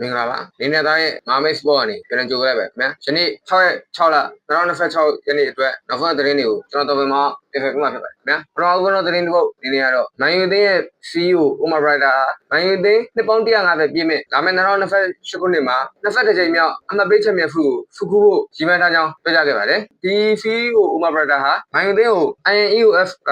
မင်္ဂလာပါနေနေသားရဲ့မာမေ့စပေါ့ကနေပြန်ကြိုခဲ့ပဲခင်ဗျာယနေ့6ရက်6လ2026ရက်နေ့အတွက်နောက်ဆုံးသတင်းတွေကိုကျွန်တော်တော်မှာတင်ပြပေးမှာဖြစ်ပါတယ်ခင်ဗျာပထမဆုံးသတင်းတစ်ပုဒ်ဒီနေ့ကတော့မန်ယူသင်းရဲ့ CEO Omar Brada မန်ယူသင်းနှစ်ပေါင်း150ပြည့်မဲ့လာမယ့်2028ခုနှစ်မှာ22ကြိမ်မြောက်အမှတ်ပေးချန်ပီယံဖူးကိုဖူးဖို့ရည်မှန်းထားကြောင်းပြောကြားခဲ့ပါတယ်ဒီ CEO Omar Brada ဟာမန်ယူသင်းကို INEOF က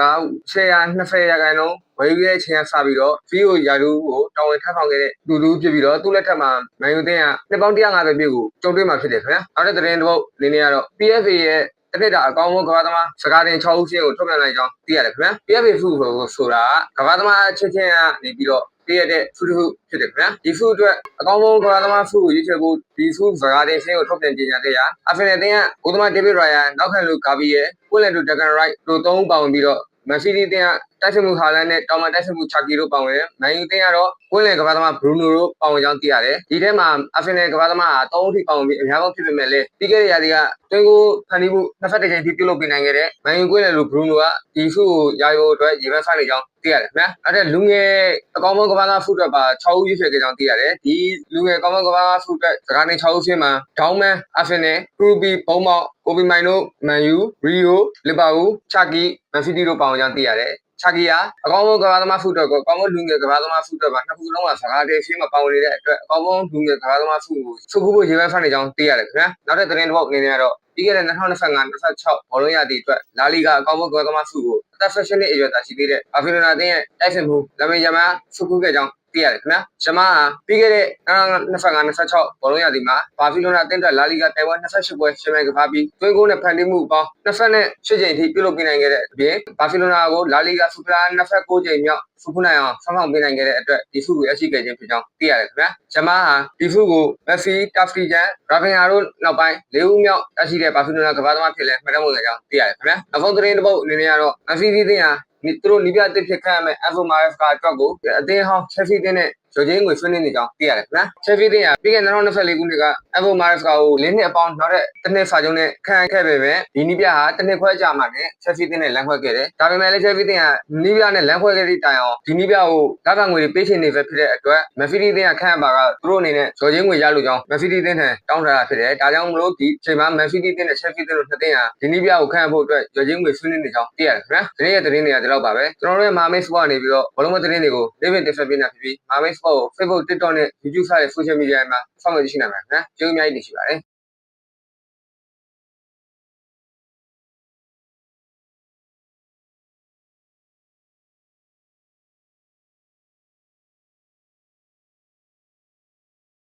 ရှယ်ယာ20ရာခိုင်နှုန်းဝယ်ယူခဲ့တဲ့ချိန်ကစပြီးတော့ CEO ရာထူးကိုတာဝန်ထမ်းဆောင်ခဲ့တဲ့သူဖြစ်ပြီးတော့သူ့လက်ထက်မှာမန်ယူသင်းကနှစ်ပေါင်း150ပြည့်ကိုကြုံတွေ့မှာဖြစ်တယ်ခင်ဗျာနောက်တဲ့သတင်းတစ်ပုဒ်အနေနဲ့ကတော့ PFA ရဲ့တစ်နှစ်တာအကောင်းဆုံးကမ္ဘာသမားစကားတင်6ဦးရှင်းကိုထုတ်ပြန်လိုက်ကြောင်းသိရတယ်ခင်ဗျာ PFA ဖူးဆိုတာကမ္ဘာသမားချင်းချင်းကနေပြီးတော့ပြရတဲ့ဖူးတစ်ခုဖြစ်တယ်ခင်ဗျာဒီဖူးအတွက်အကောင်းဆုံးကမ္ဘာသမားဖူးကိုရွေးချယ်ဖို့ဒီဖူးစကားတင်ရှင်းကိုထုတ်ပြန်ကြေညာခဲ့ရာအာဖင်နယ်တင်းကကိုသမားဒေးဗစ်ရိုင်ယန်နောက်ခံလူကာဘီရဲ့ကွလန်တူဒကန်ရိုက်တို့3ဦးပါဝင်ပြီးတော့မန်စီးတီးတင်းကတိုက်စစ်မှုဟာလန်နဲ့တောင်မန်တိုက်စစ်မှုချာကီတို့ပါဝင်မန်ယူတင်းကတော့ကွင်းလယ်ကမ္ဘာသမားဘရူနိုတို့ပါဝင်ကြောင်းသိရတယ်ဒီထဲမှာအာဖင်နယ်ကမ္ဘာသမား3ဦးထိပါဝင်ပြီးအများဆုံးဖြစ်ပေမဲ့လည်းပြီးခဲ့တဲ့ရာသီကတွင်းကိုဖန်တီးမှု21ကြိမ်ထိပြုလုပ်ပေးနိုင်ခဲ့တဲ့မန်ယူကွင်းလယ်လူဘရူနိုကဒီဖူးကိုရာယူအတွက်ရေပန်းဆိုင်နေကြောင်းသိရတယ်ခင်ဗျာအဲ့ဒါလူငယ်အကောင်မကမ္ဘာသားဖူးအတွက်ပါ6ဦးရွေးချယ်ခဲ့ကြောင်းသိရတယ်ဒီလူငယ်အကောင်မကမ္ဘာသားဖူးအတွက်စကားနေ6ဦးရှင်းမှာဒေါင်းမန်အာဖင်နယ်ခရူဘီဘုံမောက်ကိုဘီမိုင်တို့မန်ယူရီယိုလီဗာပူးချာကီမန်စီးတီးတို့ပါဝင်ကြောင်းသိရတယ်ချာကီယာအကောင်းဆုံးကမ္ဘာသမားဖူးတော့ကောကောင်းဆုံးလူငယ်ကမ္ဘာသမားဖူးတော့ပါနှစ်ခုလုံးကစကားတည်းရှင်းမပေါဝင်နေတဲ့အတွက်အကောင်းဆုံးလူငယ်ကမ္ဘာသမားဖူးကိုစုခုဖို့ရေပန်းဖတ်နေကြောင်းသိရတယ်ခင်ဗျာနောက်တဲ့သတင်းတစ်ပုဒ်အနေနဲ့ကတော့ပြီးခဲ့တဲ့2025-26ဘောလုံးရာသီအတွက်လာလီဂါအကောင်းဆုံးကမ္ဘာသမားဖူးကိုအသက်16နှစ်အရွယ်သာရှိသေးတဲ့ဘာဖီလိုနာတင်းရဲ့တိုက်စစ်မှုလမင်ဂျမာစုခုခဲ့ကြောင်းသိရတယ်ခင်ဗျာဂျမားဟာပြီးခဲ့တဲ့2025-26ဘောလုံးရာသီမှာဘာဖီလိုနာတင်းအတွက်လာလီဂါတိုင်ဝမ်28ပွဲရှင်မဲ့ကစားပြီးသွင်းဂိုးနဲ့ဖန်တီးမှုပေါင်း28ကြိမ်ထိပြုလုပ်ပေးနိုင်ခဲ့တဲ့အပြင်ဘာဖီလိုနာကိုလာလီဂါစူပရာ29ကြိမ်မြောက်ဖူးနိုင်အောင်ဆောင်းဆောင်ပေးနိုင်ခဲ့တဲ့အတွက်ဒီဖူးကိုရရှိခဲ့ခြင်းဖြစ်ကြောင်းသိရတယ်ခင်ဗျာဂျမားဟာဒီဖူးကိုမက်ဆီတာဖီဂျန်ရာဗင်ယာတို့နောက်ပိုင်း၄ဦးမြောက်ရရှိတဲ့ဘာဖီလိုနာကမ္ဘာသမားဖြစ်လဲမှတ်တမ်းဝင်ခဲ့ကြောင်းသိရတယ်ခင်ဗျာနောက်ဆုံးသတင်းတစ်ပုဒ်အနေနဲ့ကတော့မက်ဆီဒီတင်းဟာသူတို့နီးပြတစ်ဖြစ်ခန့်မဲ့အက်ဗိုမာရက်ဖ်ကအတွက်ကိုအသင်းဟောင်းချက်ဖီတင်းနဲ့ဂျိုဂျင်းငွေဆွေးနွေးနေကြောင်းသိရတယ်ခင်ဗျာချက်ဖီတင်းကပြီးခဲ့တဲ့2024ခုနှစ်ကအက်ဗိုမာရက်ဖ်ကို၄နှစ်အပေါင်းနောက်တဲ့တစ်နှစ်စာချုပ်နဲ့ခန့်ခဲ့ပေမဲ့ဒီနီးပြဟာတစ်နှစ်ခွဲကြာမှနဲ့ချက်ဖီတင်းနဲ့လမ်းခွဲခဲ့တယ်ဒါပေမဲ့လည်းချက်ဖီတင်းကနီးပြနဲ့လမ်းခွဲခဲ့တဲ့တိုင်အောင်ဒီနီးပြကိုလက်ခံငွေတွေပေးချင်နေပဲဖြစ်တဲ့အတွက်မက်ဖီဒီတင်းကခန့်ပါကသူတို့အနေနဲ့ဂျိုဂျင်းငွေရလို့ကြောင်းမက်ဖီဒီတင်းထံတောင်းထားတာဖြစ်တယ်ဒါကြောင့်မလို့ဒီချိန်မှာမက်ဖီဒီတင်းနဲ့ချက်ဖီတင်းတို့နှစ်တင်းဟာဒီနီးပြကိုခန့်ဖို့အတွက်ဂျိုဂျင်းငွေဆွေးနွေးနေကြောင်းသိရတယ်ခင်ဗျာဒီနေ့ရဲ့သတင်းတွေကဒီလောက်ပါပဲကျွန်တော်တို့ရဲ့မာမေ့စပေါ့နေပြီးတော့ဘောလုံးမသတင်းတွေကိုလေးပင်တင်ဆက်ပေးနေဖြစ်ပြီးမာမေ့စပေါ့ကို Facebook TikTok နဲ့ YouTube စတဲ့ social media မှာစောင့်ကြည့်နိုင်ပါခင်ဗျာကျေးဇူးအများကြီးတင်ရှိပါတယ်